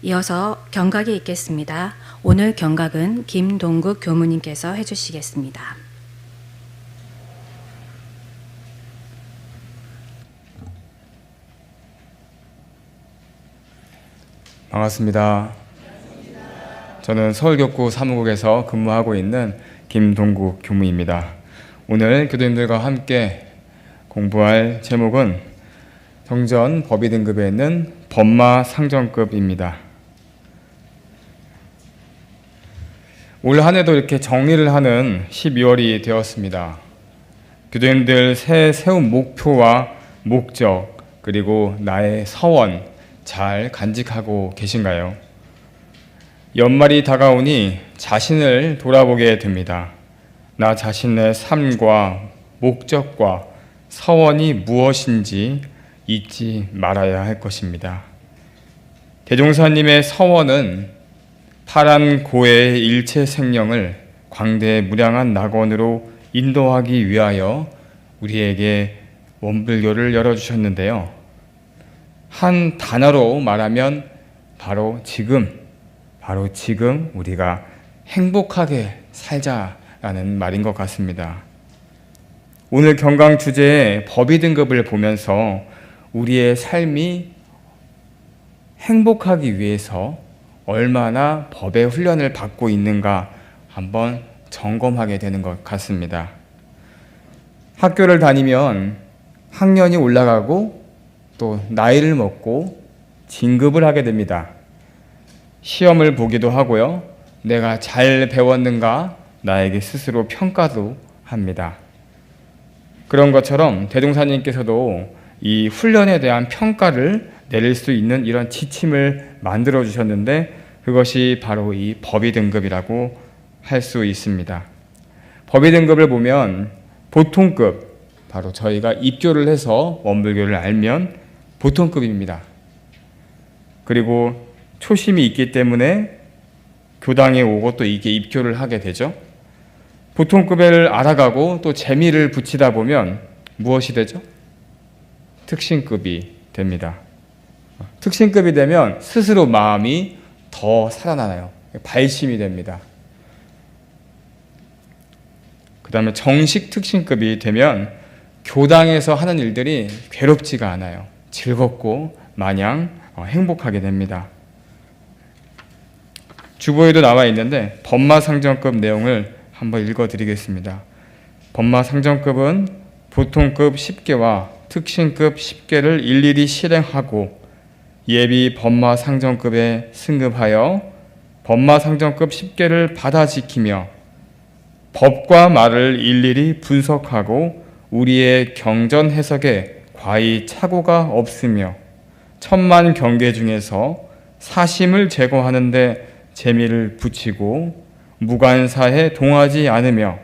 이어서 경각이 있겠습니다. 오늘 경각은 김동국 교무님께서 해주시겠습니다. 반갑습니다. 저는 서울교구 사무국에서 근무하고 있는 김동국 교무입니다. 오늘 교도님들과 함께 공부할 제목은 정전 법의 등급에 있는 법마 상정급입니다. 올 한 해도 이렇게 정리를 하는 12월이 되었습니다. 교도님들 새해 세운 목표와 목적 그리고 나의 서원 잘 간직하고 계신가요? 연말이 다가오니 자신을 돌아보게 됩니다. 나 자신의 삶과 목적과 서원이 무엇인지 잊지 말아야 할 것입니다. 대종사님의 서원은 파란 고해의 일체 생명을 광대무량한 낙원으로 인도하기 위하여 우리에게 원불교를 열어주셨는데요. 한 단어로 말하면 바로 지금 우리가 행복하게 살자라는 말인 것 같습니다. 오늘 경강 주제의 법의 등급을 보면서 우리의 삶이 행복하기 위해서 얼마나 법의 훈련을 받고 있는가 한번 점검하게 되는 것 같습니다. 학교를 다니면 학년이 올라가고 또 나이를 먹고 진급을 하게 됩니다. 시험을 보기도 하고요. 내가 잘 배웠는가 나에게 스스로 평가도 합니다. 그런 것처럼 대종사님께서도 이 훈련에 대한 평가를 내릴 수 있는 이런 지침을 만들어 주셨는데 그것이 바로 이 법의 등급이라고 할 수 있습니다. 법의 등급을 보면 보통급, 바로 저희가 입교를 해서 원불교를 알면 보통급입니다. 그리고 초심이 있기 때문에 교당에 오고 또 이게 입교를 하게 되죠. 보통급을 알아가고 또 재미를 붙이다 보면 무엇이 되죠? 특신급이 됩니다. 특신급이 되면 스스로 마음이 더 살아나요. 발심이 됩니다. 그 다음에 정식 특신급이 되면 교당에서 하는 일들이 괴롭지가 않아요. 즐겁고 마냥 행복하게 됩니다. 주보에도 나와 있는데 법마 상정급 내용을 한번 읽어드리겠습니다. 법마 상정급은 보통급 10개와 특신급 10개를 일일이 실행하고 예비 법마 상정급에 승급하여 법마 상정급 10개를 받아 지키며 법과 말을 일일이 분석하고 우리의 경전 해석에 과히 착오가 없으며 천만 경계 중에서 사심을 제거하는 데 재미를 붙이고 무관사에 동하지 않으며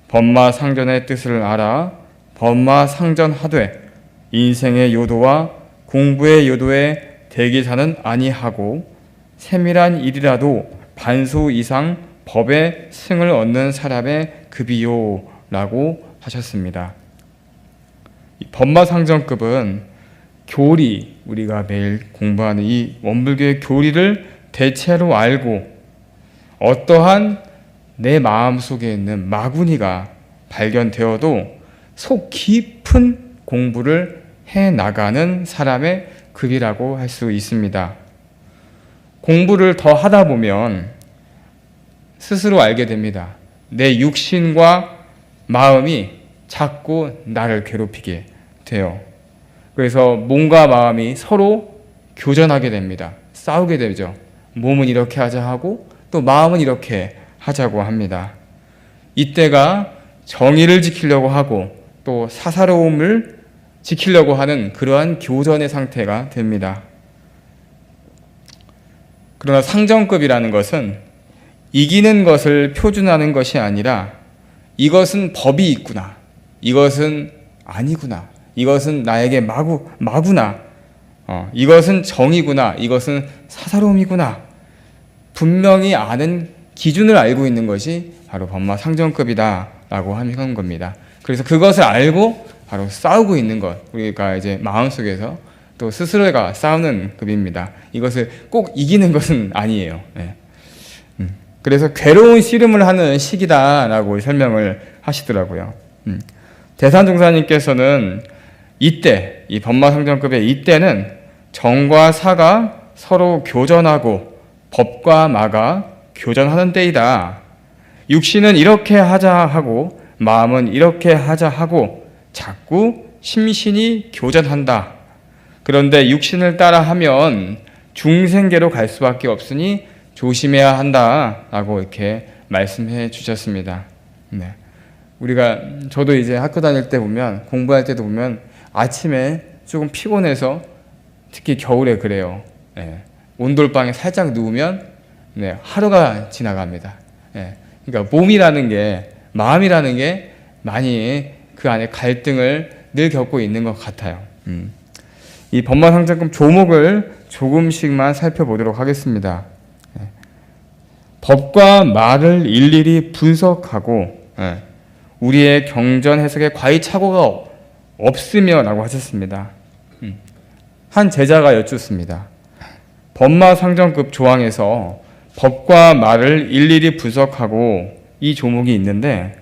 법마 상전의 뜻을 알아 법마 상전하되 인생의 요도와 공부의 요도에 대기사는 아니하고 세밀한 일이라도 반수 이상 법의 승을 얻는 사람의 급이요라고 하셨습니다. 이 법마 상전급은 교리, 우리가 매일 공부하는 이 원불교의 교리를 대체로 알고 어떠한 내 마음속에 있는 마구니가 발견되어도 속 깊은 공부를 해나가는 사람의 급이라고 할 수 있습니다. 공부를 더 하다 보면 스스로 알게 됩니다. 내 육신과 마음이 자꾸 나를 괴롭히게 돼요. 그래서 몸과 마음이 서로 교전하게 됩니다. 싸우게 되죠. 몸은 이렇게 하자 하고 또 마음은 이렇게 하자고 합니다. 이때가 정의를 지키려고 하고 또 사사로움을 지키려고 하는 그러한 교전의 상태가 됩니다. 그러나 상정급이라는 것은 이기는 것을 표준하는 것이 아니라 이것은 법이 있구나, 이것은 아니구나, 이것은 나에게 마구나, 이것은 정의구나, 이것은 사사로움이구나, 분명히 아는 기준을 알고 있는 것이 바로 법마 상정급이다라고 하는 겁니다. 그래서 그것을 알고 바로 싸우고 있는 것, 우리가 이제 마음속에서 또 스스로가 싸우는 급입니다. 이것을 꼭 이기는 것은 아니에요. 예. 그래서 괴로운 씨름을 하는 시기다라고 설명을 하시더라고요. 대산종사님께서는 이때, 이 법마상정급의 이때는 정과 사가 서로 교전하고 법과 마가 교전하는 때이다. 육신은 이렇게 하자 하고 마음은 이렇게 하자 하고 자꾸 심신이 교전한다. 그런데 육신을 따라 하면 중생계로 갈 수밖에 없으니 조심해야 한다라고 이렇게 말씀해 주셨습니다. 네. 저도 이제 학교 다닐 때 보면, 공부할 때도 보면 아침에 조금 피곤해서 특히 겨울에 그래요. 네. 온돌방에 살짝 누우면 하루가 지나갑니다. 네. 그러니까 몸이라는 게, 마음이라는 게 많이 그 안에 갈등을 늘 겪고 있는 것 같아요. 이 법마상정급 조목을 조금씩만 살펴보도록 하겠습니다. 법과 말을 일일이 분석하고 우리의 경전 해석에 과히 착오가 없으며 라고 하셨습니다. 한 제자가 여쭙습니다. 법마상정급 조항에서 법과 말을 일일이 분석하고 이 조목이 있는데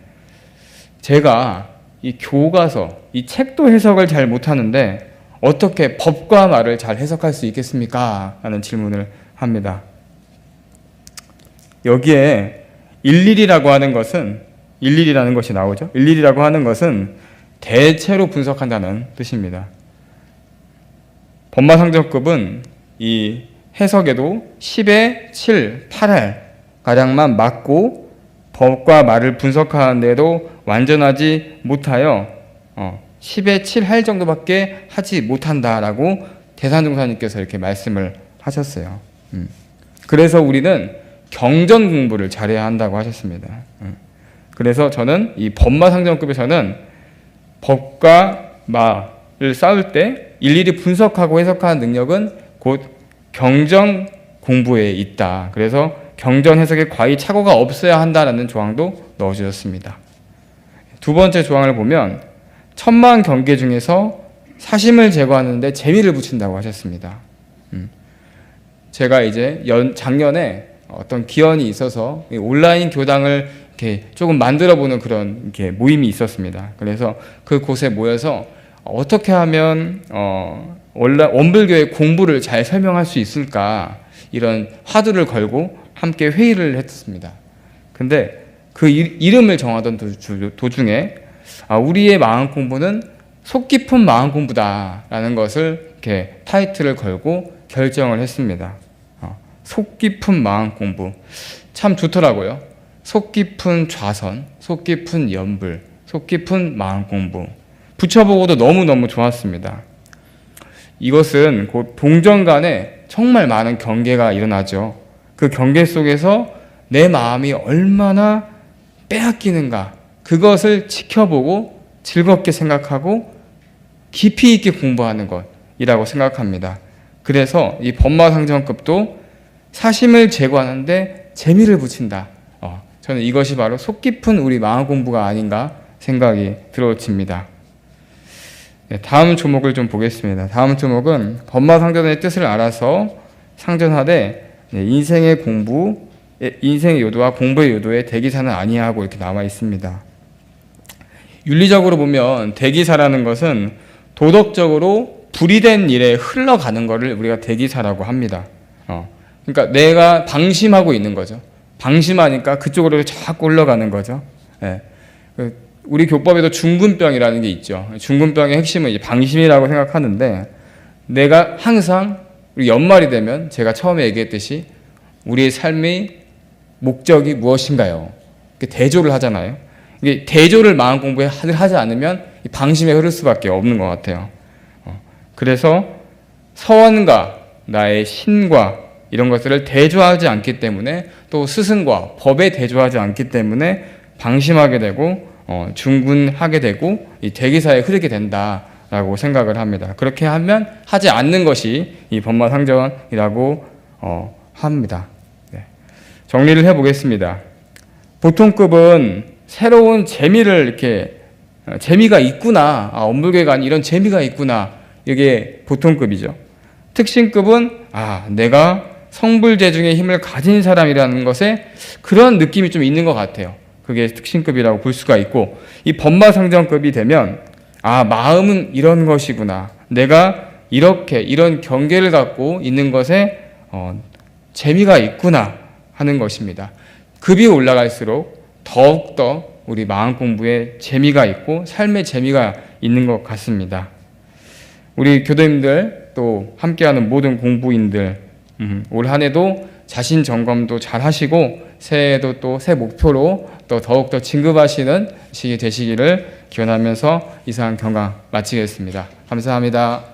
제가 이 교과서, 이 책도 해석을 잘 못하는데 어떻게 법과 말을 잘 해석할 수 있겠습니까? 라는 질문을 합니다. 여기에 일일이라고 하는 것은, 일일이라는 것이 나오죠. 일일이라고 하는 것은 대체로 분석한다는 뜻입니다. 법마상정급은 이 해석에도 10의 7, 8할 가량만 맞고 법과 말을 분석하는 데도 완전하지 못하여 10의 7할 정도밖에 하지 못한다라고 대산종사님께서 이렇게 말씀을 하셨어요. 그래서 우리는 경전 공부를 잘해야 한다고 하셨습니다. 그래서 저는 이 법마상정급에서는 법과 마를 싸울 때 일일이 분석하고 해석하는 능력은 곧 경전 공부에 있다. 그래서 경전 해석에 과히 착오가 없어야 한다라는 조항도 넣어주셨습니다. 두 번째 조항을 보면 천만 경계 중에서 사심을 제거하는데 재미를 붙인다고 하셨습니다. 제가 이제 작년에 어떤 기원이 있어서 온라인 교당을 이렇게 조금 만들어보는 그런 이렇게 모임이 있었습니다. 그래서 그 곳에 모여서 어떻게 하면 원불교의 공부를 잘 설명할 수 있을까 이런 화두를 걸고 함께 회의를 했습니다. 근데 그 이름을 정하던 도중에 우리의 마음 공부는 속 깊은 마음 공부다라는 것을 이렇게 타이틀을 걸고 결정을 했습니다. 속 깊은 마음 공부 참 좋더라고요. 속 깊은 좌선, 속 깊은 연불, 속 깊은 마음 공부 붙여보고도 너무너무 좋았습니다. 이것은 곧 동정 간에 정말 많은 경계가 일어나죠. 그 경계 속에서 내 마음이 얼마나 빼앗기는가 그것을 지켜보고 즐겁게 생각하고 깊이 있게 공부하는 것이라고 생각합니다. 그래서 이 법마상정급도 사심을 제거하는데 재미를 붙인다. 저는 이것이 바로 속 깊은 우리 마음 공부가 아닌가 생각이 들어집니다. 다음 조목을 좀 보겠습니다. 다음 조목은 법마상전의 뜻을 알아서 상전하되 인생의 공부, 인생의 요도와 공부의 요도에 대기사는 아니하고 이렇게 나와 있습니다. 윤리적으로 보면 대기사라는 것은 도덕적으로 불이된 일에 흘러가는 것을 우리가 대기사라고 합니다. 그러니까 내가 방심하고 있는 거죠. 방심하니까 그쪽으로 자꾸 흘러가는 거죠. 우리 교법에도 중근병이라는 게 있죠. 중근병의 핵심은 이제 방심이라고 생각하는데 내가 항상 우리 연말이 되면 제가 처음에 얘기했듯이 우리의 삶의 목적이 무엇인가요? 대조를 하잖아요. 이게 대조를 마음 공부에 하지 않으면 방심에 흐를 수밖에 없는 것 같아요. 그래서 서원과 나의 신과 이런 것들을 대조하지 않기 때문에 또 스승과 법에 대조하지 않기 때문에 방심하게 되고 중군하게 되고 이 대기사에 흐르게 된다라고 생각을 합니다. 그렇게 하면 하지 않는 것이 이 법마상전이라고 합니다. 정리를 해보겠습니다. 보통급은 새로운 재미를 이렇게 재미가 있구나, 엄불교가 이런 재미가 있구나 이게 보통급이죠. 특신급은 내가 성불재중의 힘을 가진 사람이라는 것에 그런 느낌이 좀 있는 것 같아요. 그게 특신급이라고 볼 수가 있고, 이 법마상정급이 되면 마음은 이런 것이구나, 내가 이런 경계를 갖고 있는 것에 재미가 있구나 하는 것입니다. 급이 올라갈수록 더욱더 우리 마음 공부에 재미가 있고 삶의 재미가 있는 것 같습니다. 우리 교도님들 또 함께하는 모든 공부인들, 올 한 해도 자신 점검도 잘 하시고 새해에도 또 새 목표로 또 더욱더 진급하시는 시기 되시기를 기원하면서 이상 경강 마치겠습니다. 감사합니다.